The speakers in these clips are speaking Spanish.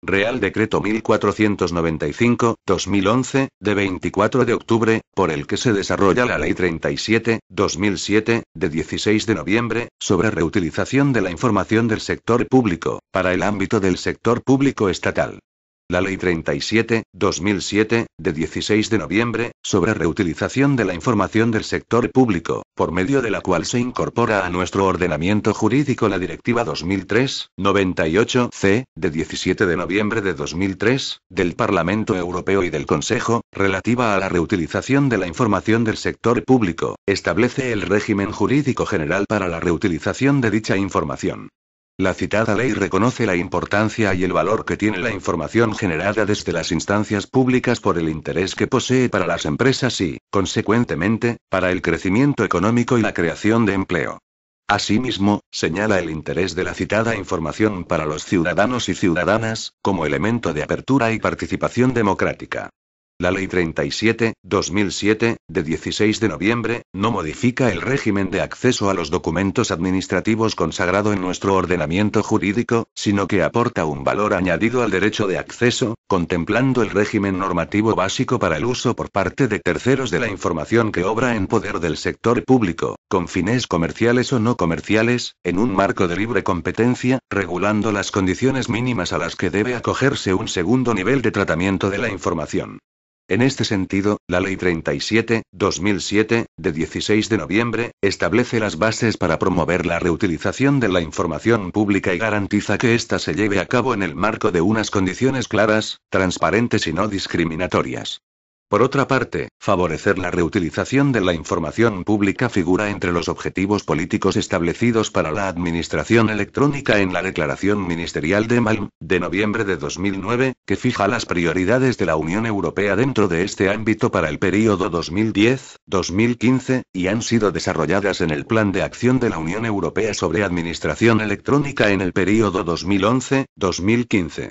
Real Decreto 1495/2011, de 24 de octubre, por el que se desarrolla la Ley 37/2007, de 16 de noviembre, sobre reutilización de la información del sector público, para el ámbito del sector público estatal. La Ley 37/2007, de 16 de noviembre, sobre reutilización de la información del sector público, por medio de la cual se incorpora a nuestro ordenamiento jurídico la Directiva 2003/98/C, de 17 de noviembre de 2003, del Parlamento Europeo y del Consejo, relativa a la reutilización de la información del sector público, establece el régimen jurídico general para la reutilización de dicha información. La citada ley reconoce la importancia y el valor que tiene la información generada desde las instancias públicas por el interés que posee para las empresas y, consecuentemente, para el crecimiento económico y la creación de empleo. Asimismo, señala el interés de la citada información para los ciudadanos y ciudadanas, como elemento de apertura y participación democrática. La Ley 37/2007, de 16 de noviembre, no modifica el régimen de acceso a los documentos administrativos consagrado en nuestro ordenamiento jurídico, sino que aporta un valor añadido al derecho de acceso, contemplando el régimen normativo básico para el uso por parte de terceros de la información que obra en poder del sector público, con fines comerciales o no comerciales, en un marco de libre competencia, regulando las condiciones mínimas a las que debe acogerse un segundo nivel de tratamiento de la información. En este sentido, la Ley 37/2007, de 16 de noviembre, establece las bases para promover la reutilización de la información pública y garantiza que ésta se lleve a cabo en el marco de unas condiciones claras, transparentes y no discriminatorias. Por otra parte, favorecer la reutilización de la información pública figura entre los objetivos políticos establecidos para la administración electrónica en la Declaración Ministerial de Malmö, de noviembre de 2009, que fija las prioridades de la Unión Europea dentro de este ámbito para el período 2010-2015, y han sido desarrolladas en el Plan de Acción de la Unión Europea sobre Administración Electrónica en el período 2011-2015.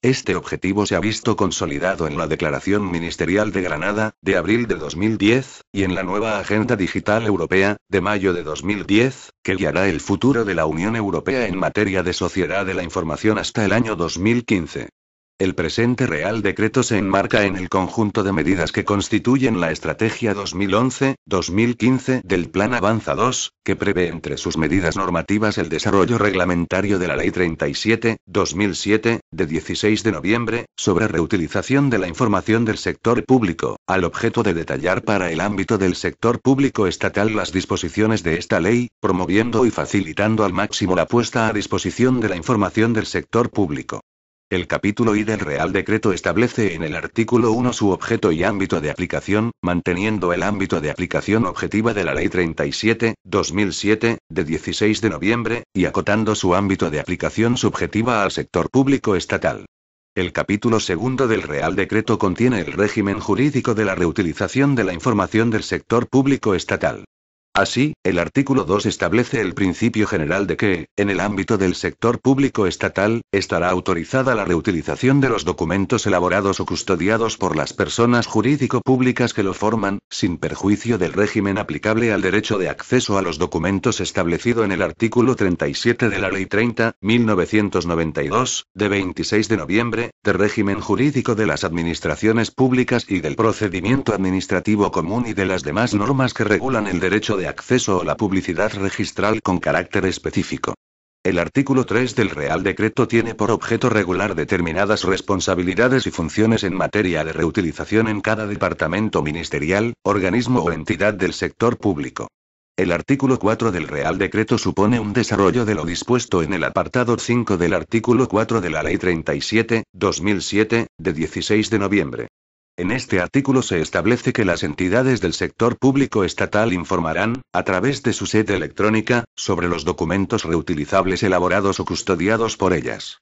Este objetivo se ha visto consolidado en la Declaración Ministerial de Granada, de abril de 2010, y en la nueva Agenda Digital Europea, de mayo de 2010, que guiará el futuro de la Unión Europea en materia de sociedad de la información hasta el año 2015. El presente Real Decreto se enmarca en el conjunto de medidas que constituyen la Estrategia 2011-2015 del Plan Avanza 2, que prevé entre sus medidas normativas el desarrollo reglamentario de la Ley 37/2007, de 16 de noviembre, sobre reutilización de la información del sector público, al objeto de detallar para el ámbito del sector público estatal las disposiciones de esta ley, promoviendo y facilitando al máximo la puesta a disposición de la información del sector público. El capítulo I del Real Decreto establece en el artículo 1 su objeto y ámbito de aplicación, manteniendo el ámbito de aplicación objetiva de la Ley 37/2007, de 16 de noviembre, y acotando su ámbito de aplicación subjetiva al sector público estatal. El capítulo segundo del Real Decreto contiene el régimen jurídico de la reutilización de la información del sector público estatal. Así, el artículo 2 establece el principio general de que, en el ámbito del sector público estatal, estará autorizada la reutilización de los documentos elaborados o custodiados por las personas jurídico-públicas que lo forman, sin perjuicio del régimen aplicable al derecho de acceso a los documentos establecido en el artículo 37 de la Ley 30/1992, de 26 de noviembre, de régimen jurídico de las administraciones públicas y del procedimiento administrativo común y de las demás normas que regulan el derecho de acceso o la publicidad registral con carácter específico. El artículo 3 del Real Decreto tiene por objeto regular determinadas responsabilidades y funciones en materia de reutilización en cada departamento ministerial, organismo o entidad del sector público. El artículo 4 del Real Decreto supone un desarrollo de lo dispuesto en el apartado 5 del artículo 4 de la Ley 37/2007, de 16 de noviembre. En este artículo se establece que las entidades del sector público estatal informarán, a través de su sede electrónica, sobre los documentos reutilizables elaborados o custodiados por ellas.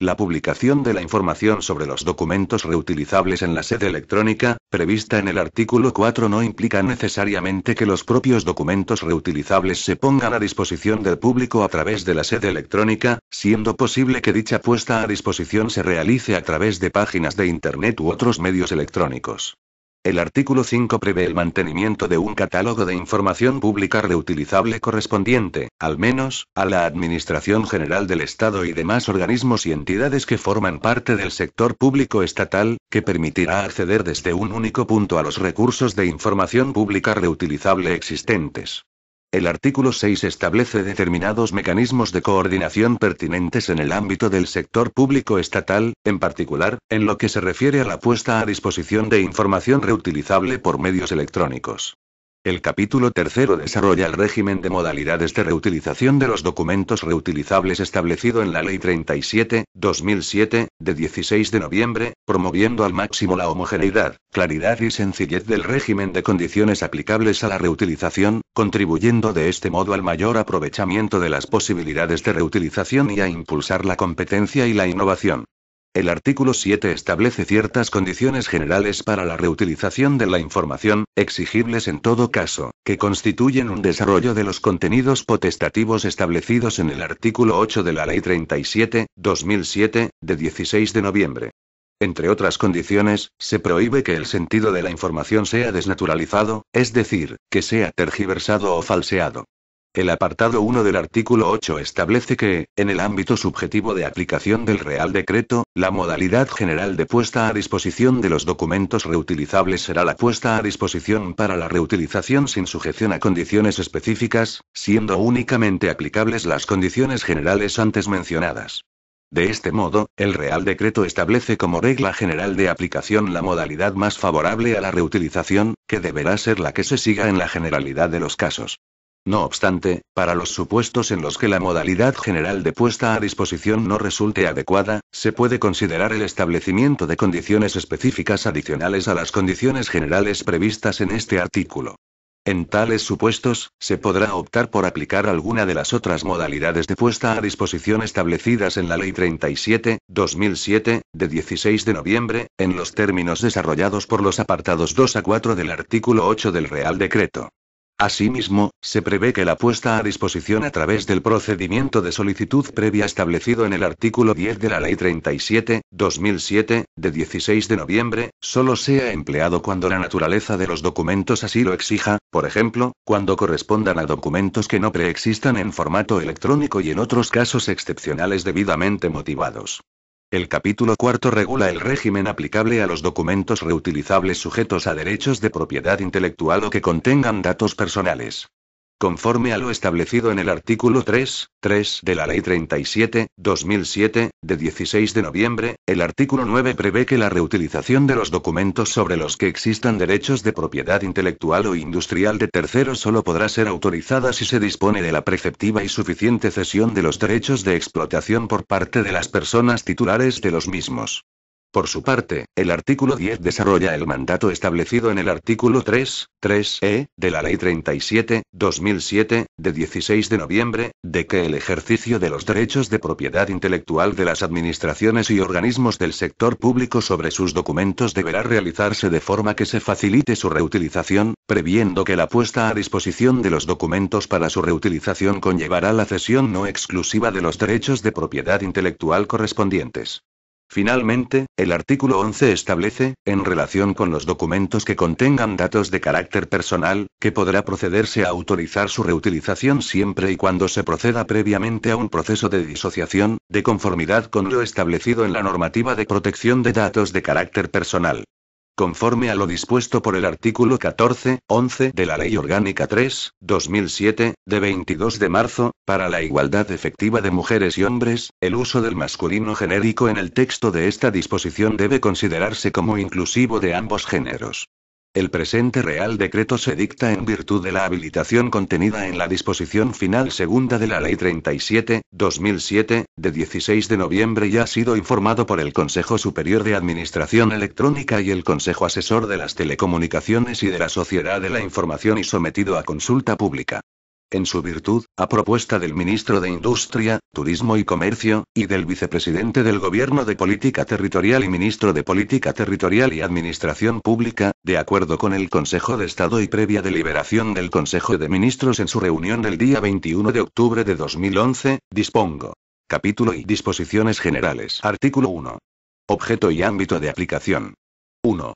La publicación de la información sobre los documentos reutilizables en la sede electrónica, prevista en el artículo 4, no implica necesariamente que los propios documentos reutilizables se pongan a disposición del público a través de la sede electrónica, siendo posible que dicha puesta a disposición se realice a través de páginas de Internet u otros medios electrónicos. El artículo 5 prevé el mantenimiento de un catálogo de información pública reutilizable correspondiente, al menos, a la Administración General del Estado y demás organismos y entidades que forman parte del sector público estatal, que permitirá acceder desde un único punto a los recursos de información pública reutilizable existentes. El artículo 6 establece determinados mecanismos de coordinación pertinentes en el ámbito del sector público estatal, en particular, en lo que se refiere a la puesta a disposición de información reutilizable por medios electrónicos. El capítulo 3 desarrolla el régimen de modalidades de reutilización de los documentos reutilizables establecido en la Ley 37/2007, de 16 de noviembre, promoviendo al máximo la homogeneidad, claridad y sencillez del régimen de condiciones aplicables a la reutilización, contribuyendo de este modo al mayor aprovechamiento de las posibilidades de reutilización y a impulsar la competencia y la innovación. El artículo 7 establece ciertas condiciones generales para la reutilización de la información, exigibles en todo caso, que constituyen un desarrollo de los contenidos potestativos establecidos en el artículo 8 de la Ley 37/2007, de 16 de noviembre. Entre otras condiciones, se prohíbe que el sentido de la información sea desnaturalizado, es decir, que sea tergiversado o falseado. El apartado 1 del artículo 8 establece que, en el ámbito subjetivo de aplicación del Real Decreto, la modalidad general de puesta a disposición de los documentos reutilizables será la puesta a disposición para la reutilización sin sujeción a condiciones específicas, siendo únicamente aplicables las condiciones generales antes mencionadas. De este modo, el Real Decreto establece como regla general de aplicación la modalidad más favorable a la reutilización, que deberá ser la que se siga en la generalidad de los casos. No obstante, para los supuestos en los que la modalidad general de puesta a disposición no resulte adecuada, se puede considerar el establecimiento de condiciones específicas adicionales a las condiciones generales previstas en este artículo. En tales supuestos, se podrá optar por aplicar alguna de las otras modalidades de puesta a disposición establecidas en la Ley 37/2007, de 16 de noviembre, en los términos desarrollados por los apartados 2 a 4 del artículo 8 del Real Decreto. Asimismo, se prevé que la puesta a disposición a través del procedimiento de solicitud previa establecido en el artículo 10 de la Ley 37/2007, de 16 de noviembre, solo sea empleado cuando la naturaleza de los documentos así lo exija, por ejemplo, cuando correspondan a documentos que no preexistan en formato electrónico y en otros casos excepcionales debidamente motivados. El capítulo 4 regula el régimen aplicable a los documentos reutilizables sujetos a derechos de propiedad intelectual o que contengan datos personales. Conforme a lo establecido en el artículo 3 de la Ley 37/2007, de 16 de noviembre, el artículo 9 prevé que la reutilización de los documentos sobre los que existan derechos de propiedad intelectual o industrial de terceros solo podrá ser autorizada si se dispone de la preceptiva y suficiente cesión de los derechos de explotación por parte de las personas titulares de los mismos. Por su parte, el artículo 10 desarrolla el mandato establecido en el artículo 3(e) de la Ley 37/2007, de 16 de noviembre, de que el ejercicio de los derechos de propiedad intelectual de las administraciones y organismos del sector público sobre sus documentos deberá realizarse de forma que se facilite su reutilización, previendo que la puesta a disposición de los documentos para su reutilización conllevará la cesión no exclusiva de los derechos de propiedad intelectual correspondientes. Finalmente, el artículo 11 establece, en relación con los documentos que contengan datos de carácter personal, que podrá procederse a autorizar su reutilización siempre y cuando se proceda previamente a un proceso de disociación, de conformidad con lo establecido en la normativa de protección de datos de carácter personal. Conforme a lo dispuesto por el artículo 14(11) de la Ley Orgánica 3/2007, de 22 de marzo, para la igualdad efectiva de mujeres y hombres, el uso del masculino genérico en el texto de esta disposición debe considerarse como inclusivo de ambos géneros. El presente Real Decreto se dicta en virtud de la habilitación contenida en la disposición final segunda de la Ley 37/2007, de 16 de noviembre y ha sido informado por el Consejo Superior de Administración Electrónica y el Consejo Asesor de las Telecomunicaciones y de la Sociedad de la Información y sometido a consulta pública. En su virtud, a propuesta del Ministro de Industria, Turismo y Comercio, y del Vicepresidente del Gobierno de Política Territorial y Ministro de Política Territorial y Administración Pública, de acuerdo con el Consejo de Estado y previa deliberación del Consejo de Ministros en su reunión del día 21 de octubre de 2011, dispongo. Capítulo y disposiciones generales. Artículo 1. Objeto y ámbito de aplicación. 1.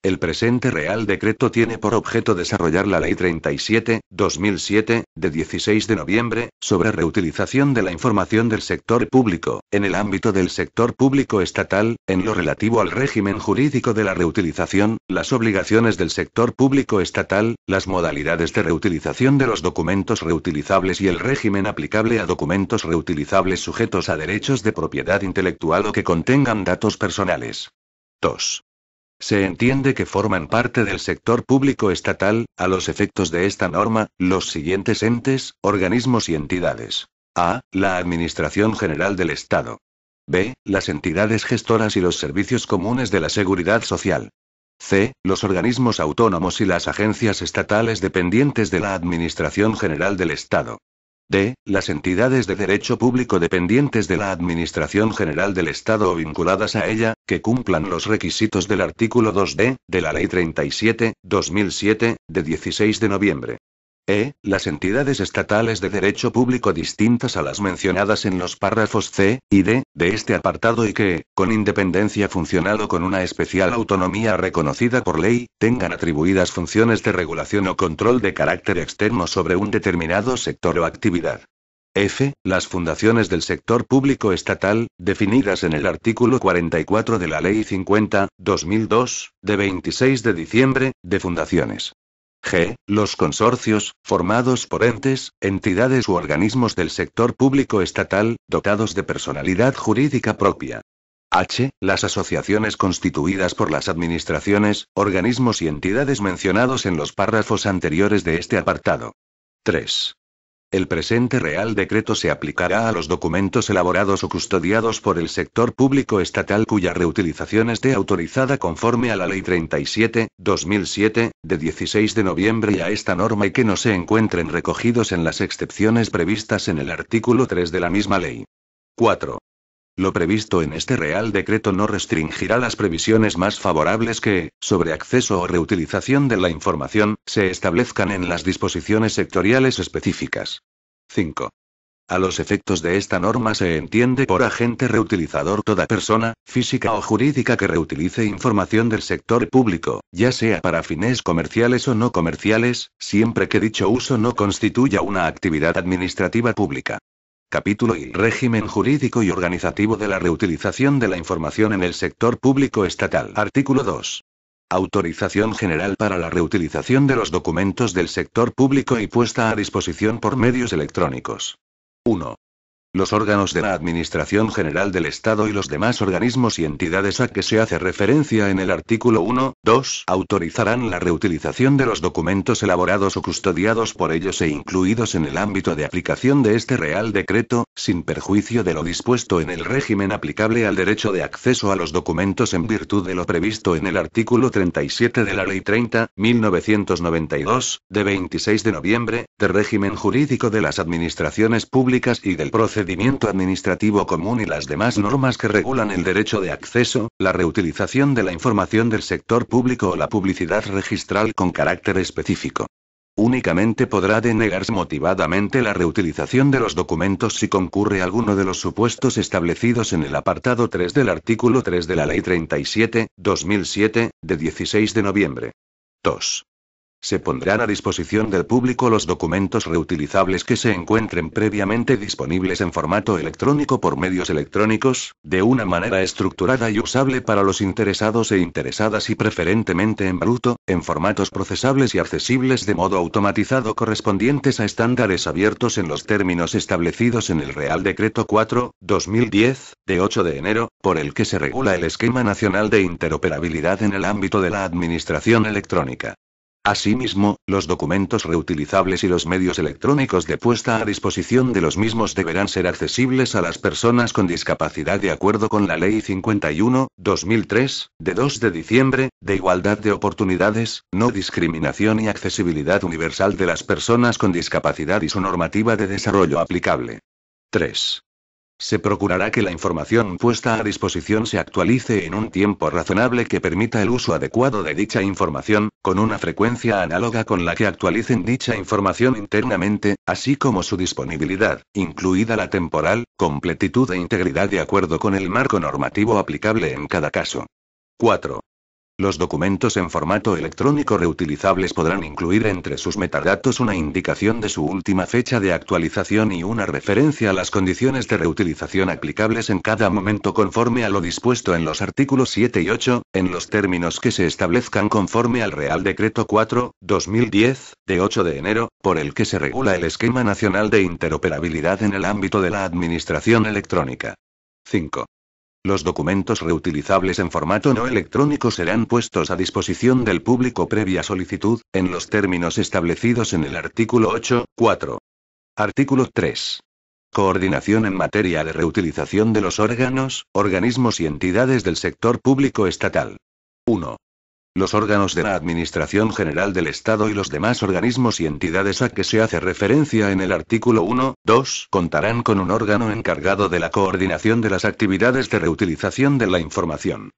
El presente Real Decreto tiene por objeto desarrollar la Ley 37/2007, de 16 de noviembre, sobre reutilización de la información del sector público, en el ámbito del sector público estatal, en lo relativo al régimen jurídico de la reutilización, las obligaciones del sector público estatal, las modalidades de reutilización de los documentos reutilizables y el régimen aplicable a documentos reutilizables sujetos a derechos de propiedad intelectual o que contengan datos personales. 2. Se entiende que forman parte del sector público estatal, a los efectos de esta norma, los siguientes entes, organismos y entidades. A. La Administración General del Estado. B. Las entidades gestoras y los servicios comunes de la Seguridad Social. C. Los organismos autónomos y las agencias estatales dependientes de la Administración General del Estado. D. Las entidades de derecho público dependientes de la Administración General del Estado o vinculadas a ella, que cumplan los requisitos del artículo 2d, de la Ley 37/2007, de 16 de noviembre. E. Las entidades estatales de derecho público distintas a las mencionadas en los párrafos C y D, de este apartado y que, con independencia funcional o con una especial autonomía reconocida por ley, tengan atribuidas funciones de regulación o control de carácter externo sobre un determinado sector o actividad. F. Las fundaciones del sector público estatal, definidas en el artículo 44 de la Ley 50/2002, de 26 de diciembre, de fundaciones. G. Los consorcios, formados por entes, entidades u organismos del sector público estatal, dotados de personalidad jurídica propia. H. Las asociaciones constituidas por las administraciones, organismos y entidades mencionados en los párrafos anteriores de este apartado. 3. El presente Real Decreto se aplicará a los documentos elaborados o custodiados por el sector público estatal cuya reutilización esté autorizada conforme a la Ley 37/2007, de 16 de noviembre y a esta norma y que no se encuentren recogidos en las excepciones previstas en el artículo 3 de la misma ley. 4. Lo previsto en este Real Decreto no restringirá las previsiones más favorables que, sobre acceso o reutilización de la información, se establezcan en las disposiciones sectoriales específicas. 5. A los efectos de esta norma se entiende por agente reutilizador toda persona, física o jurídica que reutilice información del sector público, ya sea para fines comerciales o no comerciales, siempre que dicho uso no constituya una actividad administrativa pública. Capítulo y régimen jurídico y organizativo de la reutilización de la información en el sector público estatal. Artículo 2. Autorización general para la reutilización de los documentos del sector público y puesta a disposición por medios electrónicos. 1. Los órganos de la Administración General del Estado y los demás organismos y entidades a que se hace referencia en el artículo 1, 2 autorizarán la reutilización de los documentos elaborados o custodiados por ellos e incluidos en el ámbito de aplicación de este Real Decreto, sin perjuicio de lo dispuesto en el régimen aplicable al derecho de acceso a los documentos en virtud de lo previsto en el artículo 37 de la Ley 30/1992, de 26 de noviembre, de régimen jurídico de las administraciones públicas y del procedimiento administrativo común y las demás normas que regulan el derecho de acceso, la reutilización de la información del sector público o la publicidad registral con carácter específico. Únicamente podrá denegarse motivadamente la reutilización de los documentos si concurre alguno de los supuestos establecidos en el apartado 3 del artículo 3 de la Ley 37/2007, de 16 de noviembre. 2. Se pondrán a disposición del público los documentos reutilizables que se encuentren previamente disponibles en formato electrónico por medios electrónicos, de una manera estructurada y usable para los interesados e interesadas y preferentemente en bruto, en formatos procesables y accesibles de modo automatizado correspondientes a estándares abiertos en los términos establecidos en el Real Decreto 4/2010, de 8 de enero, por el que se regula el Esquema Nacional de Interoperabilidad en el ámbito de la Administración Electrónica. Asimismo, los documentos reutilizables y los medios electrónicos de puesta a disposición de los mismos deberán ser accesibles a las personas con discapacidad de acuerdo con la Ley 51/2003, de 2 de diciembre, de igualdad de oportunidades, no discriminación y accesibilidad universal de las personas con discapacidad y su normativa de desarrollo aplicable. 3. Se procurará que la información puesta a disposición se actualice en un tiempo razonable que permita el uso adecuado de dicha información, con una frecuencia análoga con la que actualicen dicha información internamente, así como su disponibilidad, incluida la temporal, completitud e integridad de acuerdo con el marco normativo aplicable en cada caso. 4. Los documentos en formato electrónico reutilizables podrán incluir entre sus metadatos una indicación de su última fecha de actualización y una referencia a las condiciones de reutilización aplicables en cada momento conforme a lo dispuesto en los artículos 7 y 8, en los términos que se establezcan conforme al Real Decreto 4/2010, de 8 de enero, por el que se regula el Esquema Nacional de Interoperabilidad en el ámbito de la Administración Electrónica. 5. Los documentos reutilizables en formato no electrónico serán puestos a disposición del público previa solicitud, en los términos establecidos en el artículo 8.4. Artículo 3. Coordinación en materia de reutilización de los órganos, organismos y entidades del sector público estatal. 1. Los órganos de la Administración General del Estado y los demás organismos y entidades a que se hace referencia en el artículo 1.2 contarán con un órgano encargado de la coordinación de las actividades de reutilización de la información.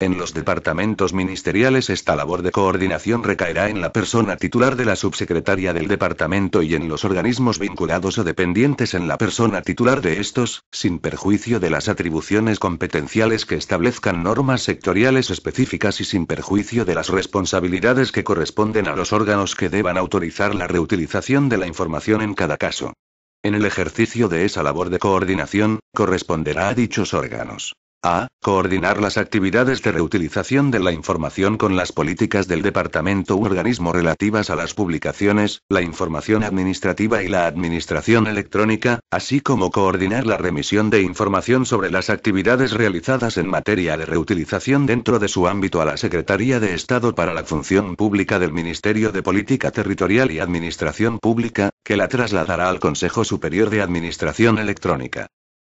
En los departamentos ministeriales esta labor de coordinación recaerá en la persona titular de la subsecretaria del departamento y en los organismos vinculados o dependientes en la persona titular de estos, sin perjuicio de las atribuciones competenciales que establezcan normas sectoriales específicas y sin perjuicio de las responsabilidades que corresponden a los órganos que deban autorizar la reutilización de la información en cada caso. En el ejercicio de esa labor de coordinación, corresponderá a dichos órganos: a. Coordinar las actividades de reutilización de la información con las políticas del departamento u organismo relativas a las publicaciones, la información administrativa y la administración electrónica, así como coordinar la remisión de información sobre las actividades realizadas en materia de reutilización dentro de su ámbito a la Secretaría de Estado para la Función Pública del Ministerio de Política Territorial y Administración Pública, que la trasladará al Consejo Superior de Administración Electrónica.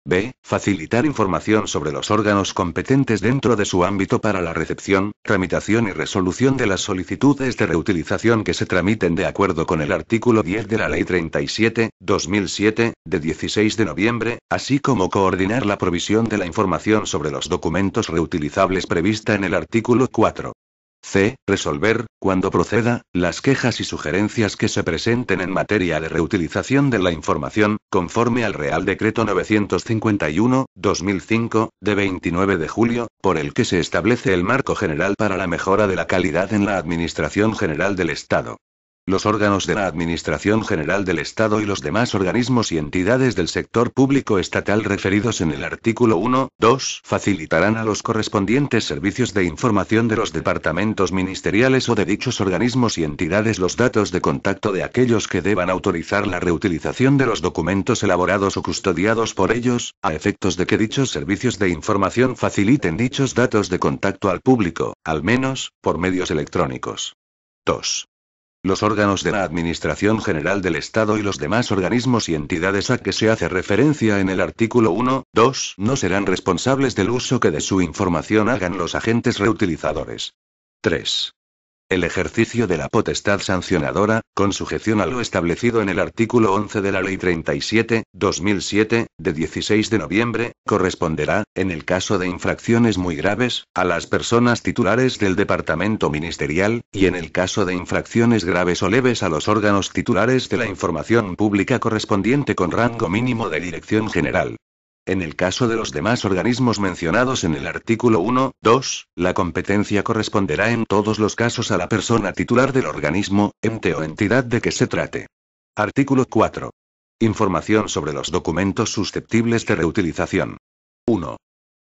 B. Facilitar información sobre los órganos competentes dentro de su ámbito para la recepción, tramitación y resolución de las solicitudes de reutilización que se tramiten de acuerdo con el artículo 10 de la Ley 37/2007, de 16 de noviembre, así como coordinar la provisión de la información sobre los documentos reutilizables prevista en el artículo 4. C. Resolver, cuando proceda, las quejas y sugerencias que se presenten en materia de reutilización de la información, conforme al Real Decreto 951/2005, de 29 de julio, por el que se establece el marco general para la mejora de la calidad en la Administración General del Estado. Los órganos de la Administración General del Estado y los demás organismos y entidades del sector público estatal referidos en el artículo 1.2 facilitarán a los correspondientes servicios de información de los departamentos ministeriales o de dichos organismos y entidades los datos de contacto de aquellos que deban autorizar la reutilización de los documentos elaborados o custodiados por ellos, a efectos de que dichos servicios de información faciliten dichos datos de contacto al público, al menos, por medios electrónicos. 2. Los órganos de la Administración General del Estado y los demás organismos y entidades a que se hace referencia en el artículo 1.2 no serán responsables del uso que de su información hagan los agentes reutilizadores. 3. El ejercicio de la potestad sancionadora, con sujeción a lo establecido en el artículo 11 de la Ley 37/2007, de 16 de noviembre, corresponderá, en el caso de infracciones muy graves, a las personas titulares del departamento ministerial, y en el caso de infracciones graves o leves a los órganos titulares de la información pública correspondiente con rango mínimo de dirección general. En el caso de los demás organismos mencionados en el artículo 1.2, la competencia corresponderá en todos los casos a la persona titular del organismo, ente o entidad de que se trate. Artículo 4. Información sobre los documentos susceptibles de reutilización. 1.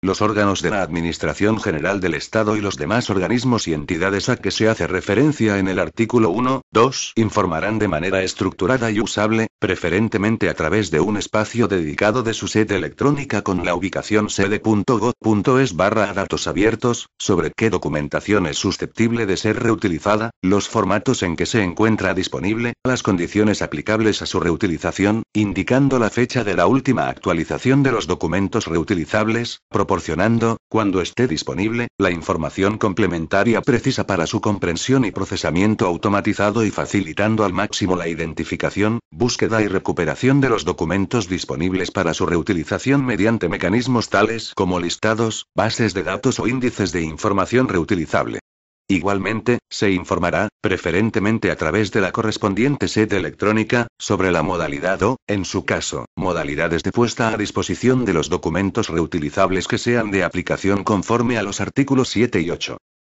Los órganos de la Administración General del Estado y los demás organismos y entidades a que se hace referencia en el artículo 1.2 informarán de manera estructurada y usable, preferentemente a través de un espacio dedicado de su sede electrónica con la ubicación sede.gov.es/datos abiertos, sobre qué documentación es susceptible de ser reutilizada, los formatos en que se encuentra disponible, las condiciones aplicables a su reutilización, indicando la fecha de la última actualización de los documentos reutilizables, proporcionando, cuando esté disponible, la información complementaria precisa para su comprensión y procesamiento automatizado y facilitando al máximo la identificación, búsqueda y recuperación de los documentos disponibles para su reutilización mediante mecanismos tales como listados, bases de datos o índices de información reutilizable. Igualmente, se informará, preferentemente a través de la correspondiente sede electrónica, sobre la modalidad o, en su caso, modalidades de puesta a disposición de los documentos reutilizables que sean de aplicación conforme a los artículos 7 y 8.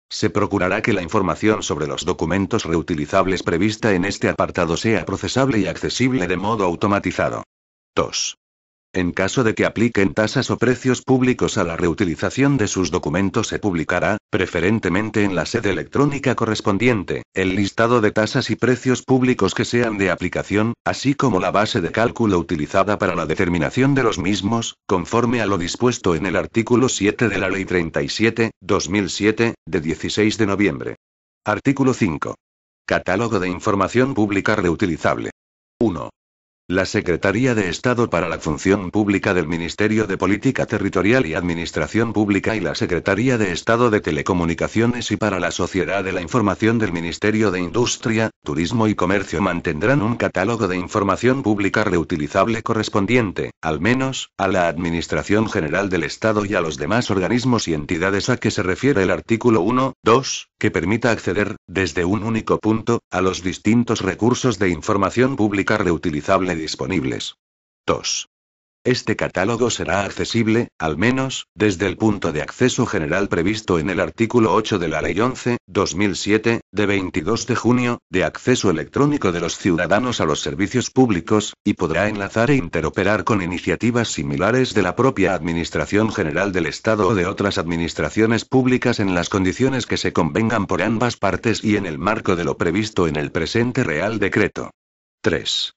Se procurará que la información sobre los documentos reutilizables prevista en este apartado sea procesable y accesible de modo automatizado. 2. En caso de que apliquen tasas o precios públicos a la reutilización de sus documentos, se publicará, preferentemente en la sede electrónica correspondiente, el listado de tasas y precios públicos que sean de aplicación, así como la base de cálculo utilizada para la determinación de los mismos, conforme a lo dispuesto en el artículo 7 de la Ley 37/2007, de 16 de noviembre. Artículo 5. Catálogo de información pública reutilizable. 1. La Secretaría de Estado para la Función Pública del Ministerio de Política Territorial y Administración Pública y la Secretaría de Estado de Telecomunicaciones y para la Sociedad de la Información del Ministerio de Industria, Turismo y Comercio mantendrán un catálogo de información pública reutilizable correspondiente, al menos, a la Administración General del Estado y a los demás organismos y entidades a que se refiere el artículo 1, 2, que permita acceder, desde un único punto, a los distintos recursos de información pública reutilizable disponibles. 2. Este catálogo será accesible, al menos, desde el punto de acceso general previsto en el artículo 8 de la Ley 11/2007, de 22 de junio, de acceso electrónico de los ciudadanos a los servicios públicos, y podrá enlazar e interoperar con iniciativas similares de la propia Administración General del Estado o de otras administraciones públicas en las condiciones que se convengan por ambas partes y en el marco de lo previsto en el presente Real Decreto. 3.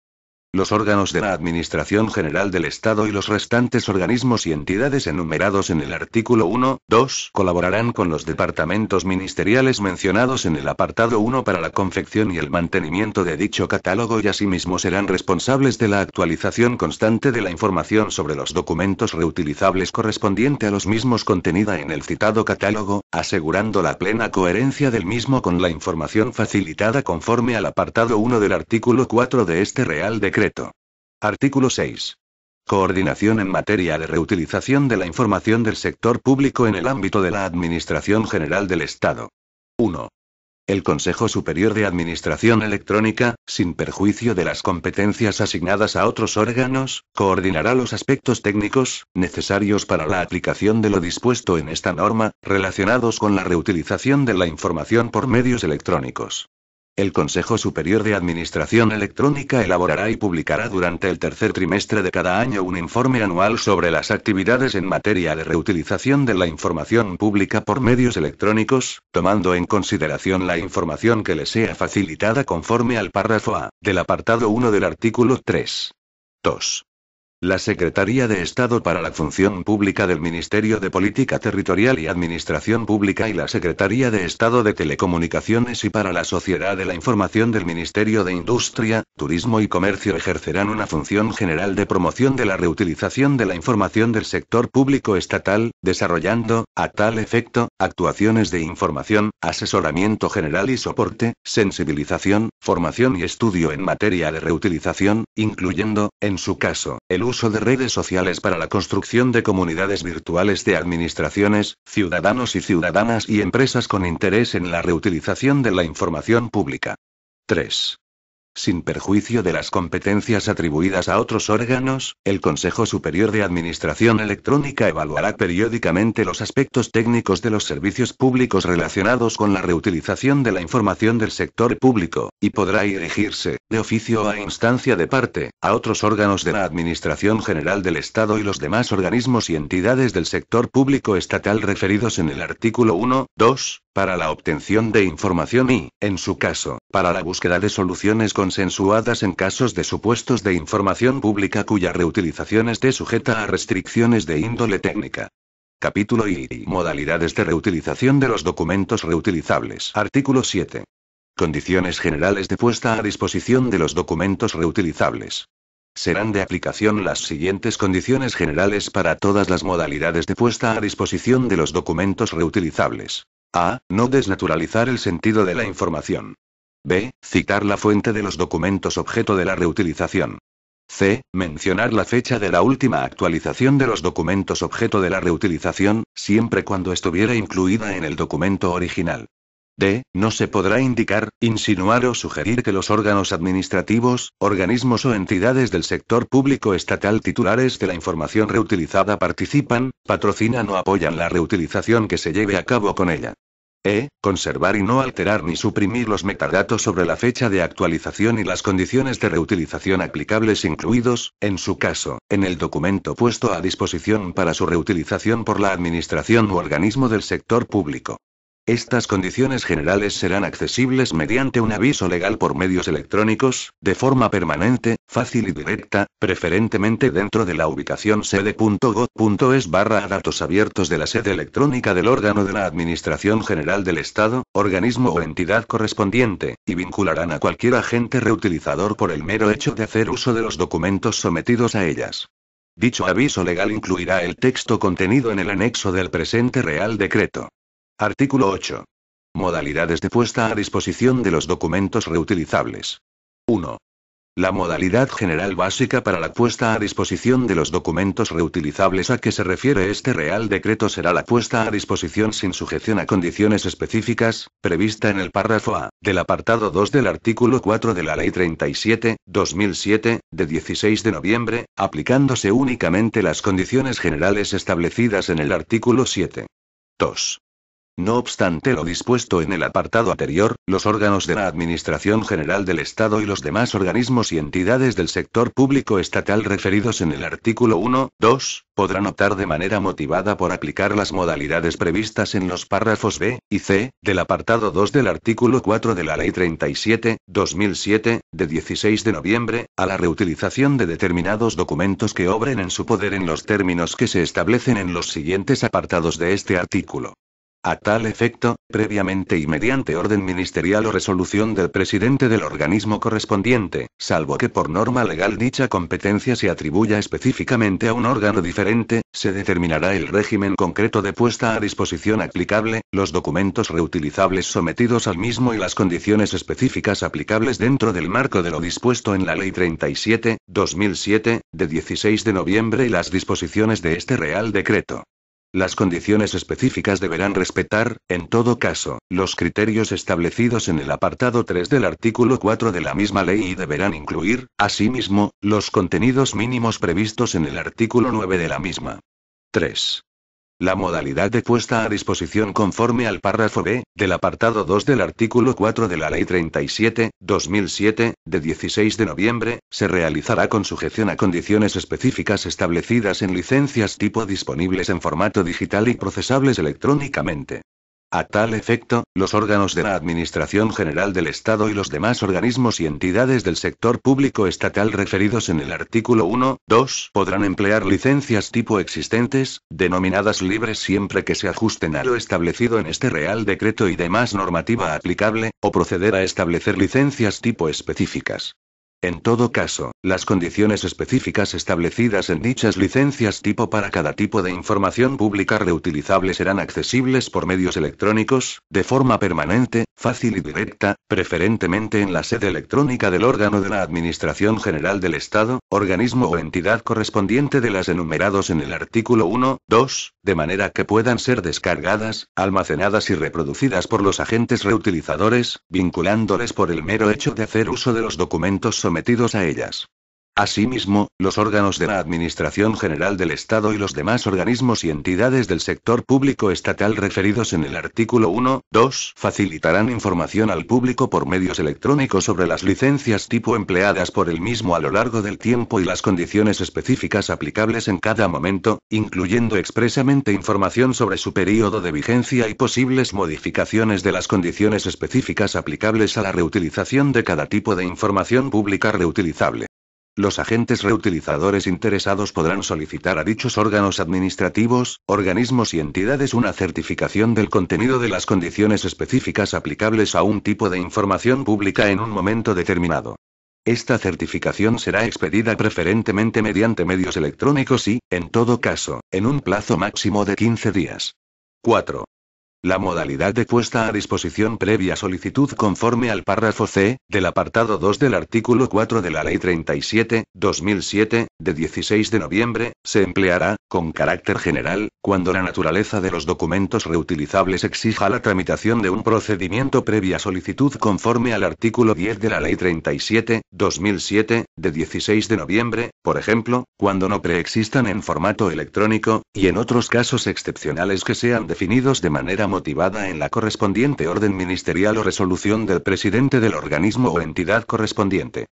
Los órganos de la Administración General del Estado y los restantes organismos y entidades enumerados en el artículo 1, 2 colaborarán con los departamentos ministeriales mencionados en el apartado 1 para la confección y el mantenimiento de dicho catálogo y asimismo serán responsables de la actualización constante de la información sobre los documentos reutilizables correspondiente a los mismos contenida en el citado catálogo, asegurando la plena coherencia del mismo con la información facilitada conforme al apartado 1 del artículo 4 de este Real Decreto. Artículo 6. Coordinación en materia de reutilización de la información del sector público en el ámbito de la Administración General del Estado. 1. El Consejo Superior de Administración Electrónica, sin perjuicio de las competencias asignadas a otros órganos, coordinará los aspectos técnicos, necesarios para la aplicación de lo dispuesto en esta norma, relacionados con la reutilización de la información por medios electrónicos. El Consejo Superior de Administración Electrónica elaborará y publicará durante el tercer trimestre de cada año un informe anual sobre las actividades en materia de reutilización de la información pública por medios electrónicos, tomando en consideración la información que le sea facilitada conforme al párrafo A del apartado 1 del artículo 3. 2. La Secretaría de Estado para la Función Pública del Ministerio de Política Territorial y Administración Pública y la Secretaría de Estado de Telecomunicaciones y para la Sociedad de la Información del Ministerio de Industria, Turismo y Comercio ejercerán una función general de promoción de la reutilización de la información del sector público estatal, desarrollando, a tal efecto, actuaciones de información, asesoramiento general y soporte, sensibilización, formación y estudio en materia de reutilización, incluyendo, en su caso, el uso de redes sociales para la construcción de comunidades virtuales de administraciones, ciudadanos y ciudadanas y empresas con interés en la reutilización de la información pública. 3. Sin perjuicio de las competencias atribuidas a otros órganos, el Consejo Superior de Administración Electrónica evaluará periódicamente los aspectos técnicos de los servicios públicos relacionados con la reutilización de la información del sector público, y podrá dirigirse, de oficio o a instancia de parte, a otros órganos de la Administración General del Estado y los demás organismos y entidades del sector público estatal referidos en el artículo 1, 2, para la obtención de información y, en su caso, para la búsqueda de soluciones consensuadas en casos de supuestos de información pública cuya reutilización esté sujeta a restricciones de índole técnica. Capítulo I. Modalidades de reutilización de los documentos reutilizables. Artículo 7. Condiciones generales de puesta a disposición de los documentos reutilizables. Serán de aplicación las siguientes condiciones generales para todas las modalidades de puesta a disposición de los documentos reutilizables. A. No desnaturalizar el sentido de la información. B. Citar la fuente de los documentos objeto de la reutilización. C. Mencionar la fecha de la última actualización de los documentos objeto de la reutilización, siempre cuando estuviera incluida en el documento original. D. No se podrá indicar, insinuar o sugerir que los órganos administrativos, organismos o entidades del sector público estatal titulares de la información reutilizada participan, patrocinan o apoyan la reutilización que se lleve a cabo con ella. Conservar y no alterar ni suprimir los metadatos sobre la fecha de actualización y las condiciones de reutilización aplicables incluidos, en su caso, en el documento puesto a disposición para su reutilización por la administración u organismo del sector público. Estas condiciones generales serán accesibles mediante un aviso legal por medios electrónicos, de forma permanente, fácil y directa, preferentemente dentro de la ubicación sede.gov.es/datos abiertos de la sede electrónica del órgano de la Administración General del Estado, organismo o entidad correspondiente, y vincularán a cualquier agente reutilizador por el mero hecho de hacer uso de los documentos sometidos a ellas. Dicho aviso legal incluirá el texto contenido en el anexo del presente Real Decreto. Artículo 8. Modalidades de puesta a disposición de los documentos reutilizables. 1. La modalidad general básica para la puesta a disposición de los documentos reutilizables a que se refiere este Real Decreto será la puesta a disposición sin sujeción a condiciones específicas, prevista en el párrafo A, del apartado 2 del artículo 4 de la Ley 37/2007, de 16 de noviembre, aplicándose únicamente las condiciones generales establecidas en el artículo 7. 2. No obstante lo dispuesto en el apartado anterior, los órganos de la Administración General del Estado y los demás organismos y entidades del sector público estatal referidos en el artículo 1, 2, podrán optar de manera motivada por aplicar las modalidades previstas en los párrafos B y C, del apartado 2 del artículo 4 de la Ley 37/2007, de 16 de noviembre, a la reutilización de determinados documentos que obren en su poder en los términos que se establecen en los siguientes apartados de este artículo. A tal efecto, previamente y mediante orden ministerial o resolución del presidente del organismo correspondiente, salvo que por norma legal dicha competencia se atribuya específicamente a un órgano diferente, se determinará el régimen concreto de puesta a disposición aplicable, los documentos reutilizables sometidos al mismo y las condiciones específicas aplicables dentro del marco de lo dispuesto en la Ley 37/2007, de 16 de noviembre y las disposiciones de este Real Decreto. Las condiciones específicas deberán respetar, en todo caso, los criterios establecidos en el apartado 3 del artículo 4 de la misma ley y deberán incluir, asimismo, los contenidos mínimos previstos en el artículo 9 de la misma. 3. La modalidad de puesta a disposición conforme al párrafo B, del apartado 2 del artículo 4 de la Ley 37/2007, de 16 de noviembre, se realizará con sujeción a condiciones específicas establecidas en licencias tipo disponibles en formato digital y procesables electrónicamente. A tal efecto, los órganos de la Administración General del Estado y los demás organismos y entidades del sector público estatal referidos en el artículo 1, 2 podrán emplear licencias tipo existentes, denominadas libres siempre que se ajusten a lo establecido en este Real Decreto y demás normativa aplicable, o proceder a establecer licencias tipo específicas. En todo caso, las condiciones específicas establecidas en dichas licencias tipo para cada tipo de información pública reutilizable serán accesibles por medios electrónicos, de forma permanente, fácil y directa, preferentemente en la sede electrónica del órgano de la Administración General del Estado, organismo o entidad correspondiente de las enumerados en el artículo 1, 2, de manera que puedan ser descargadas, almacenadas y reproducidas por los agentes reutilizadores, vinculándoles por el mero hecho de hacer uso de los documentos sometidos a ellas. Asimismo, los órganos de la Administración General del Estado y los demás organismos y entidades del sector público estatal referidos en el artículo 1, 2 facilitarán información al público por medios electrónicos sobre las licencias tipo empleadas por el mismo a lo largo del tiempo y las condiciones específicas aplicables en cada momento, incluyendo expresamente información sobre su período de vigencia y posibles modificaciones de las condiciones específicas aplicables a la reutilización de cada tipo de información pública reutilizable. Los agentes reutilizadores interesados podrán solicitar a dichos órganos administrativos, organismos y entidades una certificación del contenido de las condiciones específicas aplicables a un tipo de información pública en un momento determinado. Esta certificación será expedida preferentemente mediante medios electrónicos y, en todo caso, en un plazo máximo de 15 días. 4. La modalidad de puesta a disposición previa solicitud conforme al párrafo C, del apartado 2 del artículo 4 de la Ley 37/2007, de 16 de noviembre, se empleará, con carácter general, cuando la naturaleza de los documentos reutilizables exija la tramitación de un procedimiento previa solicitud conforme al artículo 10 de la Ley 37/2007, de 16 de noviembre, por ejemplo, cuando no preexistan en formato electrónico, y en otros casos excepcionales que sean definidos de manera motivada en la correspondiente orden ministerial o resolución del presidente del organismo o entidad correspondiente.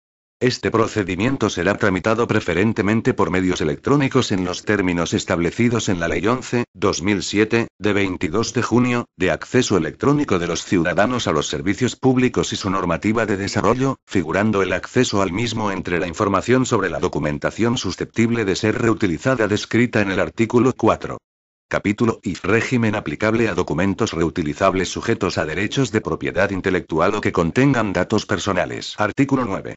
Este procedimiento será tramitado preferentemente por medios electrónicos en los términos establecidos en la Ley 11/2007, de 22 de junio, de acceso electrónico de los ciudadanos a los servicios públicos y su normativa de desarrollo, figurando el acceso al mismo entre la información sobre la documentación susceptible de ser reutilizada descrita en el artículo 4. Capítulo I. Régimen aplicable a documentos reutilizables sujetos a derechos de propiedad intelectual o que contengan datos personales. Artículo 9.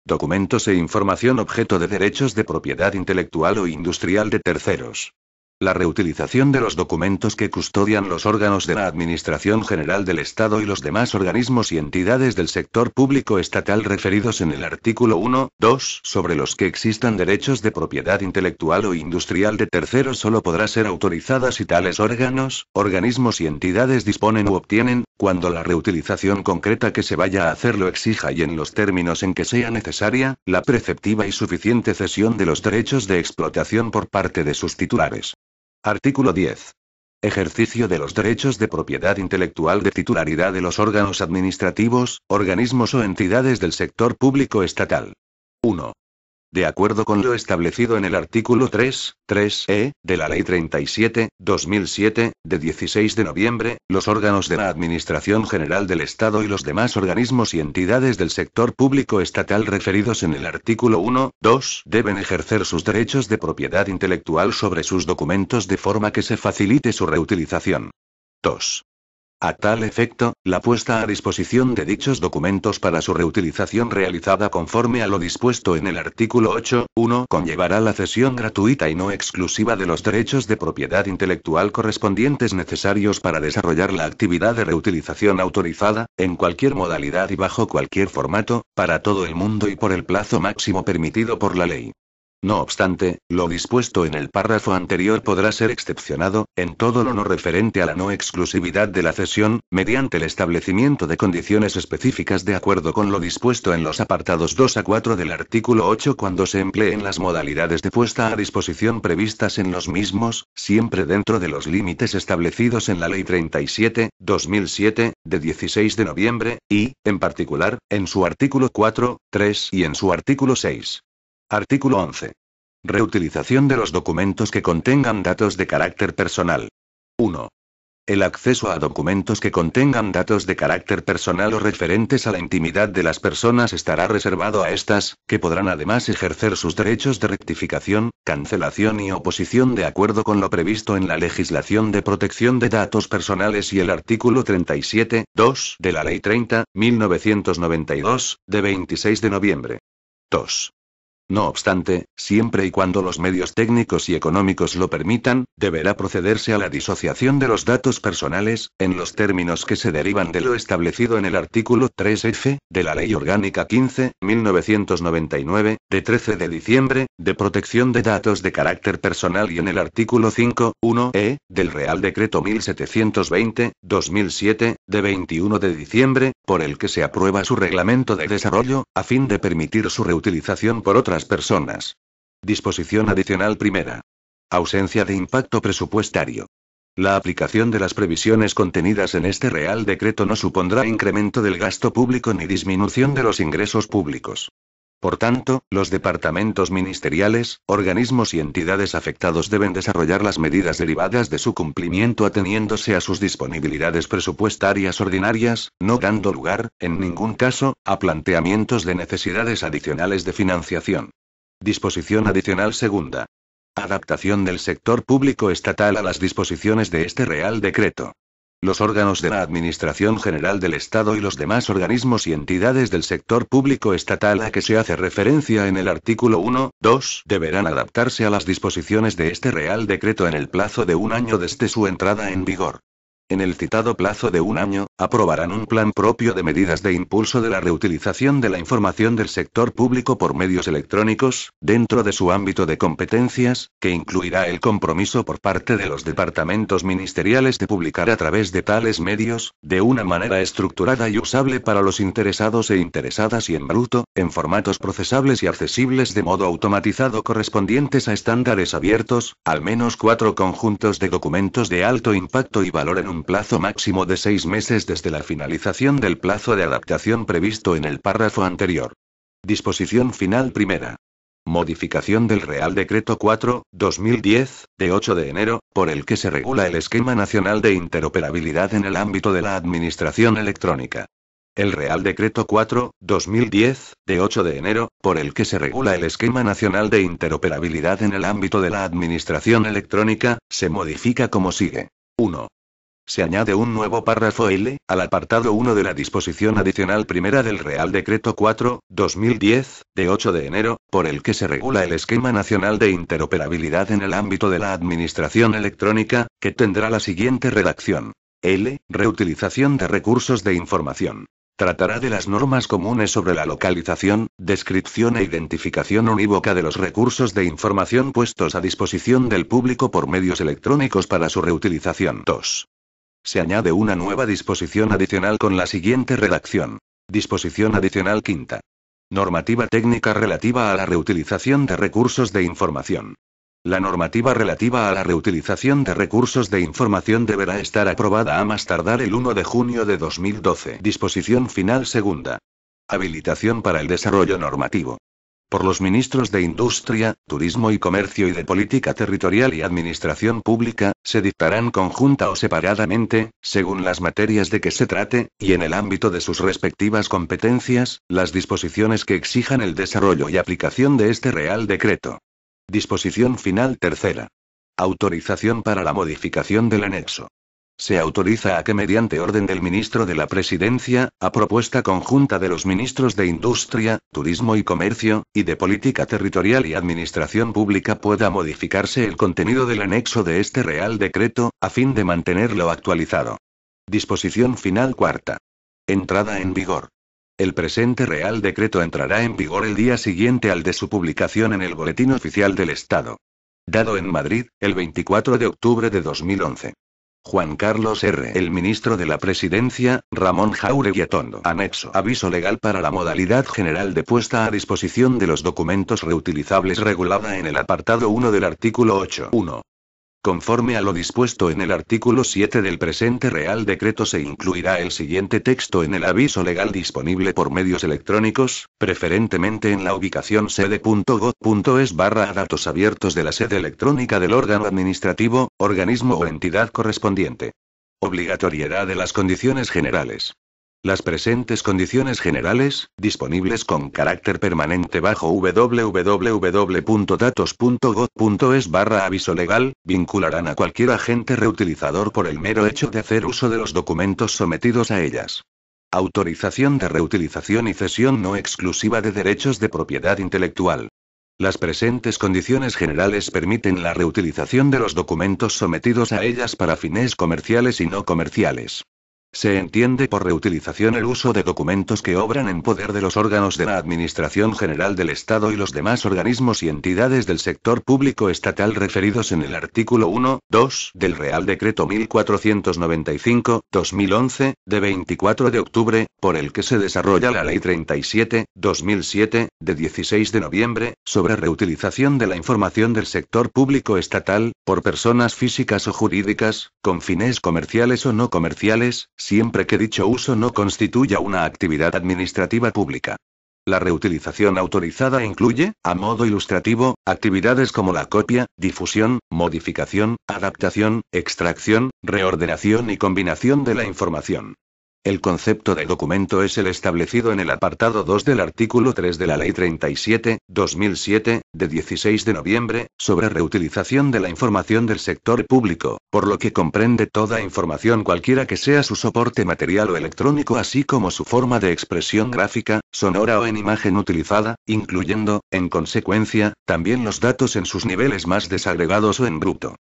Documentos e información objeto de derechos de propiedad intelectual o industrial de terceros. La reutilización de los documentos que custodian los órganos de la Administración General del Estado y los demás organismos y entidades del sector público estatal referidos en el artículo 1, 2, sobre los que existan derechos de propiedad intelectual o industrial de terceros solo podrá ser autorizada si tales órganos, organismos y entidades disponen u obtienen, cuando la reutilización concreta que se vaya a hacer lo exija y en los términos en que sea necesaria, la preceptiva y suficiente cesión de los derechos de explotación por parte de sus titulares. Artículo 10. Ejercicio de los derechos de propiedad intelectual de titularidad de los órganos administrativos, organismos o entidades del sector público estatal. 1. De acuerdo con lo establecido en el artículo 3.3e, de la Ley 37/2007, de 16 de noviembre, los órganos de la Administración General del Estado y los demás organismos y entidades del sector público estatal referidos en el artículo 1, 2 deben ejercer sus derechos de propiedad intelectual sobre sus documentos de forma que se facilite su reutilización. 2. A tal efecto, la puesta a disposición de dichos documentos para su reutilización realizada conforme a lo dispuesto en el artículo 8.1 conllevará la cesión gratuita y no exclusiva de los derechos de propiedad intelectual correspondientes necesarios para desarrollar la actividad de reutilización autorizada, en cualquier modalidad y bajo cualquier formato, para todo el mundo y por el plazo máximo permitido por la ley. No obstante, lo dispuesto en el párrafo anterior podrá ser excepcionado, en todo lo no referente a la no exclusividad de la cesión, mediante el establecimiento de condiciones específicas de acuerdo con lo dispuesto en los apartados 2 a 4 del artículo 8 cuando se empleen las modalidades de puesta a disposición previstas en los mismos, siempre dentro de los límites establecidos en la Ley 37/2007, de 16 de noviembre, y, en particular, en su artículo 4, 3 y en su artículo 6. Artículo 11. Reutilización de los documentos que contengan datos de carácter personal. 1. El acceso a documentos que contengan datos de carácter personal o referentes a la intimidad de las personas estará reservado a estas, que podrán además ejercer sus derechos de rectificación, cancelación y oposición de acuerdo con lo previsto en la legislación de protección de datos personales y el artículo 37.2 de la Ley 30/1992, de 26 de noviembre. 2. No obstante, siempre y cuando los medios técnicos y económicos lo permitan, deberá procederse a la disociación de los datos personales, en los términos que se derivan de lo establecido en el artículo 3F, de la Ley Orgánica 15/1999, de 13 de diciembre, de protección de datos de carácter personal y en el artículo 5.1e, del Real Decreto 1720/2007, de 21 de diciembre, por el que se aprueba su reglamento de desarrollo, a fin de permitir su reutilización por otras personas. Disposición adicional primera. Ausencia de impacto presupuestario. La aplicación de las previsiones contenidas en este Real Decreto no supondrá incremento del gasto público ni disminución de los ingresos públicos. Por tanto, los departamentos ministeriales, organismos y entidades afectados deben desarrollar las medidas derivadas de su cumplimiento ateniéndose a sus disponibilidades presupuestarias ordinarias, no dando lugar, en ningún caso, a planteamientos de necesidades adicionales de financiación. Disposición adicional segunda. Adaptación del sector público estatal a las disposiciones de este Real Decreto. Los órganos de la Administración General del Estado y los demás organismos y entidades del sector público estatal a que se hace referencia en el artículo 1, 2 deberán adaptarse a las disposiciones de este Real Decreto en el plazo de un año desde su entrada en vigor. En el citado plazo de un año, aprobarán un plan propio de medidas de impulso de la reutilización de la información del sector público por medios electrónicos, dentro de su ámbito de competencias, que incluirá el compromiso por parte de los departamentos ministeriales de publicar a través de tales medios, de una manera estructurada y usable para los interesados e interesadas y en bruto, en formatos procesables y accesibles de modo automatizado correspondientes a estándares abiertos, al menos 4 conjuntos de documentos de alto impacto y valor en un plazo máximo de 6 meses desde la finalización del plazo de adaptación previsto en el párrafo anterior. Disposición final primera. Modificación del Real Decreto 4/2010, de 8 de enero, por el que se regula el Esquema Nacional de Interoperabilidad en el ámbito de la Administración Electrónica. El Real Decreto 4/2010, de 8 de enero, por el que se regula el Esquema Nacional de Interoperabilidad en el ámbito de la Administración Electrónica, se modifica como sigue. 1. Se añade un nuevo párrafo L, al apartado 1 de la disposición adicional primera del Real Decreto 4/2010, de 8 de enero, por el que se regula el Esquema Nacional de Interoperabilidad en el ámbito de la Administración Electrónica, que tendrá la siguiente redacción. L. Reutilización de recursos de información. Tratará de las normas comunes sobre la localización, descripción e identificación unívoca de los recursos de información puestos a disposición del público por medios electrónicos para su reutilización. 2. Se añade una nueva disposición adicional con la siguiente redacción. Disposición adicional quinta. Normativa técnica relativa a la reutilización de recursos de información. La normativa relativa a la reutilización de recursos de información deberá estar aprobada a más tardar el 1 de junio de 2012. Disposición final segunda. Habilitación para el desarrollo normativo. Por los ministros de Industria, Turismo y Comercio y de Política Territorial y Administración Pública, se dictarán conjunta o separadamente, según las materias de que se trate, y en el ámbito de sus respectivas competencias, las disposiciones que exijan el desarrollo y aplicación de este Real Decreto. Disposición final tercera. Autorización para la modificación del anexo. Se autoriza a que mediante orden del ministro de la Presidencia, a propuesta conjunta de los ministros de Industria, Turismo y Comercio, y de Política Territorial y Administración Pública pueda modificarse el contenido del anexo de este Real Decreto, a fin de mantenerlo actualizado. Disposición final cuarta. Entrada en vigor. El presente Real Decreto entrará en vigor el día siguiente al de su publicación en el Boletín Oficial del Estado. Dado en Madrid, el 24 de octubre de 2011. Juan Carlos R. El ministro de la Presidencia, Ramón Jáuregui Atondo. Anexo. Aviso legal para la modalidad general de puesta a disposición de los documentos reutilizables regulada en el apartado 1 del artículo 8.1. Conforme a lo dispuesto en el artículo 7 del presente Real Decreto se incluirá el siguiente texto en el aviso legal disponible por medios electrónicos, preferentemente en la ubicación sede.gov.es/a datos abiertos de la sede electrónica del órgano administrativo, organismo o entidad correspondiente. Obligatoriedad de las condiciones generales. Las presentes condiciones generales, disponibles con carácter permanente bajo www.datos.gov.es/aviso legal, vincularán a cualquier agente reutilizador por el mero hecho de hacer uso de los documentos sometidos a ellas. Autorización de reutilización y cesión no exclusiva de derechos de propiedad intelectual. Las presentes condiciones generales permiten la reutilización de los documentos sometidos a ellas para fines comerciales y no comerciales. Se entiende por reutilización el uso de documentos que obran en poder de los órganos de la Administración General del Estado y los demás organismos y entidades del sector público estatal referidos en el artículo 1.2 del Real Decreto 1495/2011, de 24 de octubre, por el que se desarrolla la Ley 37/2007, de 16 de noviembre, sobre reutilización de la información del sector público estatal, por personas físicas o jurídicas, con fines comerciales o no comerciales, siempre que dicho uso no constituya una actividad administrativa pública. La reutilización autorizada incluye, a modo ilustrativo, actividades como la copia, difusión, modificación, adaptación, extracción, reordenación y combinación de la información. El concepto de documento es el establecido en el apartado 2 del artículo 3 de la Ley 37/2007, de 16 de noviembre, sobre reutilización de la información del sector público, por lo que comprende toda información cualquiera que sea su soporte material o electrónico así como su forma de expresión gráfica, sonora o en imagen utilizada, incluyendo, en consecuencia, también los datos en sus niveles más desagregados o en bruto.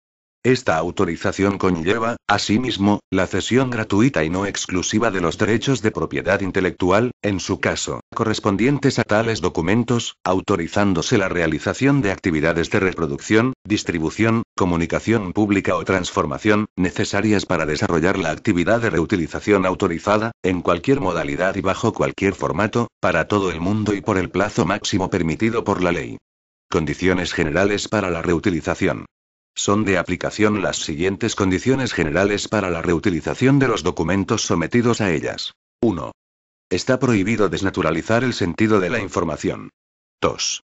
Esta autorización conlleva, asimismo, la cesión gratuita y no exclusiva de los derechos de propiedad intelectual, en su caso, correspondientes a tales documentos, autorizándose la realización de actividades de reproducción, distribución, comunicación pública o transformación, necesarias para desarrollar la actividad de reutilización autorizada, en cualquier modalidad y bajo cualquier formato, para todo el mundo y por el plazo máximo permitido por la ley. Condiciones generales para la reutilización. Son de aplicación las siguientes condiciones generales para la reutilización de los documentos sometidos a ellas. 1. Está prohibido desnaturalizar el sentido de la información. 2.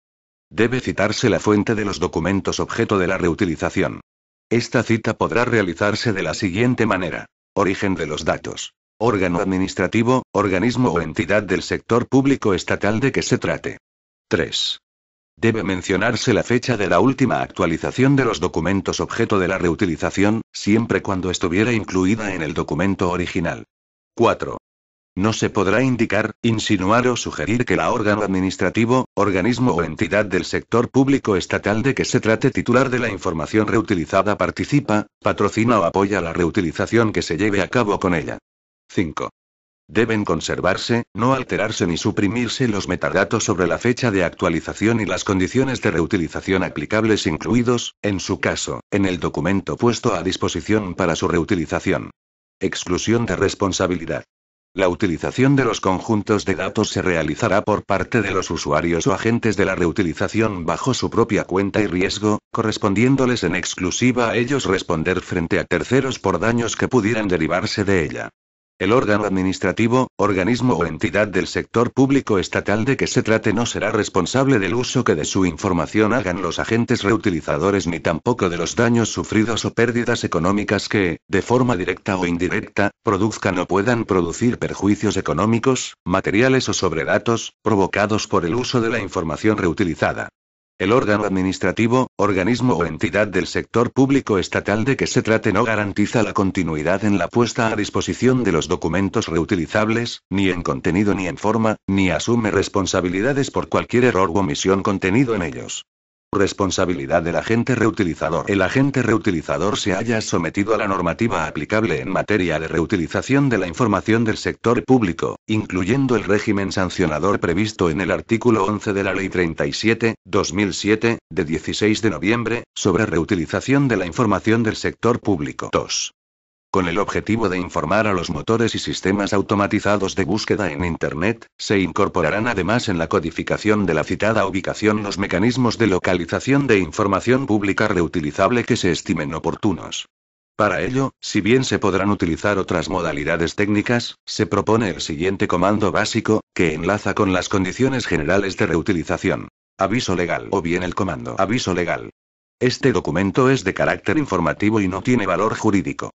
Debe citarse la fuente de los documentos objeto de la reutilización. Esta cita podrá realizarse de la siguiente manera. Origen de los datos. Órgano administrativo, organismo o entidad del sector público estatal de que se trate. 3. Debe mencionarse la fecha de la última actualización de los documentos objeto de la reutilización, siempre cuando estuviera incluida en el documento original. 4. No se podrá indicar, insinuar o sugerir que el órgano administrativo, organismo o entidad del sector público estatal de que se trate titular de la información reutilizada participa, patrocina o apoya la reutilización que se lleve a cabo con ella. 5. Deben conservarse, no alterarse ni suprimirse los metadatos sobre la fecha de actualización y las condiciones de reutilización aplicables incluidos, en su caso, en el documento puesto a disposición para su reutilización. Exclusión de responsabilidad. La utilización de los conjuntos de datos se realizará por parte de los usuarios o agentes de la reutilización bajo su propia cuenta y riesgo, correspondiéndoles en exclusiva a ellos responder frente a terceros por daños que pudieran derivarse de ella. El órgano administrativo, organismo o entidad del sector público estatal de que se trate no será responsable del uso que de su información hagan los agentes reutilizadores ni tampoco de los daños sufridos o pérdidas económicas que, de forma directa o indirecta, produzcan o puedan producir perjuicios económicos, materiales o sobre datos, provocados por el uso de la información reutilizada. El órgano administrativo, organismo o entidad del sector público estatal de que se trate no garantiza la continuidad en la puesta a disposición de los documentos reutilizables, ni en contenido ni en forma, ni asume responsabilidades por cualquier error u omisión contenido en ellos. Responsabilidad del agente reutilizador. El agente reutilizador se haya sometido a la normativa aplicable en materia de reutilización de la información del sector público, incluyendo el régimen sancionador previsto en el artículo 11 de la Ley 37/2007, de 16 de noviembre, sobre reutilización de la información del sector público. 2. Con el objetivo de informar a los motores y sistemas automatizados de búsqueda en Internet, se incorporarán además en la codificación de la citada ubicación los mecanismos de localización de información pública reutilizable que se estimen oportunos. Para ello, si bien se podrán utilizar otras modalidades técnicas, se propone el siguiente comando básico, que enlaza con las condiciones generales de reutilización. Aviso legal o bien el comando aviso legal. Este documento es de carácter informativo y no tiene valor jurídico.